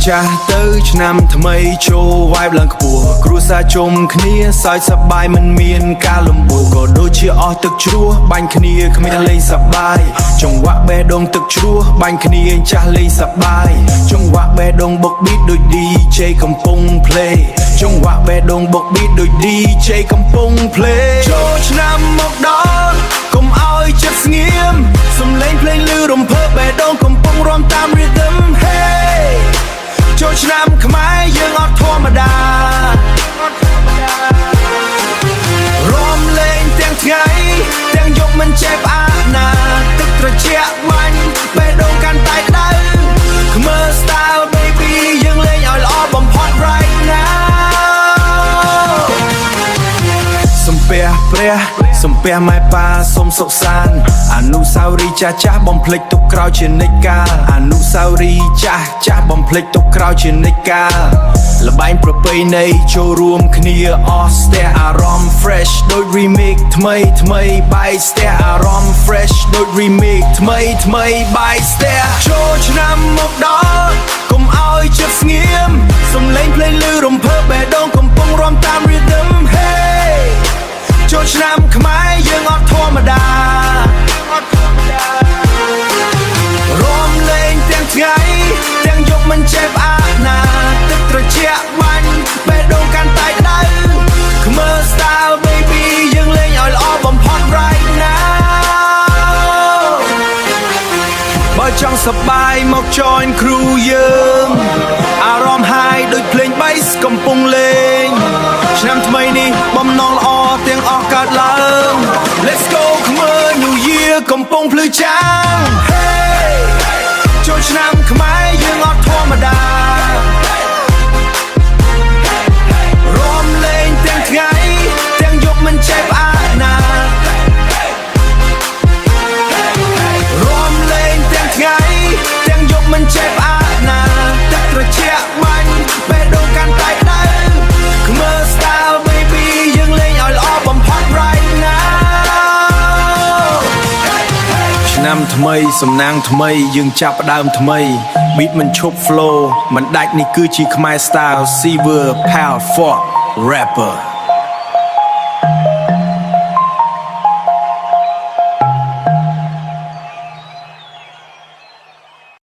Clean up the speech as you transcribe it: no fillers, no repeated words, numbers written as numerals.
ចាស់ទៅឆ្នាំថ្មីចូលវាយឡើងខ្ពស់គ្រួសារជុំគ្នាសើចសប្បាយមិនមានការលំបួសក៏ដូចជាអស់ទឹកជ្រោះបាញ់គ្នាគ្មានលេងសប្បាយចង្វាក់បេះដូងទឹកជ្រោះបាញ់គ្នាចាស់លេងសប្បាយចង្វាក់បេះដូងបុកប៊ីតដូច DJ កំពុង play ចង្វាក់បេះដូងបុកប៊ីតដូច DJ កំពុង play ចូលឆ្នាំមកដល់កុំឲ្យចិត្តស្ងៀមសំឡេងភ្លេងឮរំភើបបេះដូងកំពុងរាំតាម rhythm hey ចូលឆ្នាំខ្មែរយើងអត់ធម្មតារាំលេងទាំងថ្ងៃទាំងយប់មិនចេះផ្អាកណាទឹកត្រជាក់បាញ់បេះដូងកាន់តែក្តៅខ្មែរ style baby យើងលេងឲ្យល្អបំផុត right now សំពះព្រះសំពះម៉ែប៉ាសូមសុខសាន្តអនុស្សាវរីយ៍ចាស់ចាស់បំភ្លេចទុកក្រោយជានិច្ចកាលអនុស្សាវរីយ៍ចាស់ចាស់បំភ្លេចទុកក្រោយជានិច្ចកាលល្បែងប្រពៃណីចូលរួមគ្នាអស់ស្ទះអារម្មណ៍ fresh ដូច remix ថ្មីថ្មីបាយស្ទះអារម្មណ៍ fresh ដូច remix ថ្មីថ្មីបាយស្ទះចូលឆ្នាំមកដល់កុំឲ្យចិត្តស្ងៀមសំឡេងភ្លេងឮរំភើបបេះដូងកំពុងរាំតាម rhythm hey ចូលឆ្នាំខ្មែរយើងអត់ធម្មតារាំលេងទាំងថ្ងៃទាំងយប់មិនចេះផ្អាកណាទឹកត្រជាក់បាញ់បេះដូងកាន់តែក្តៅខ្មែរ style baby យើងលេងឲ្យល្អបំផុត right now បើចង់សប្បាយមក join crew យើងអារម្មណ៍ high ដូចភ្លេង bass កំពុងលេងឆ្នាំថ្មីនេះបំណងល្អទាំងអស់កើតឡើង Let's go ខ្មែរ New Year កំពុងភ្លឺចាំង Hey ចូលឆ្នាំខ្មែរយើងអត់ធម្មតារាំលេងទាំងថ្ងៃទាំងយប់មិនចេះផ្អាកណារាំលេងទាំងថ្ងៃទាំងយប់មិនចេះផ្អាកណាទឹកត្រជាក់បាញ់បេះដូងកាន់តែក្តៅខ្មែរ style baby យើងលេងឲ្យល្អបំផុត right now ឆ្នាំថ្មីសំណាងថ្មីយើងចាប់ផ្ដើមថ្មី beat មិនឈប់ flow មិនដាច់នេះគឺជាខ្មែរ style Silver Power Fort Rapper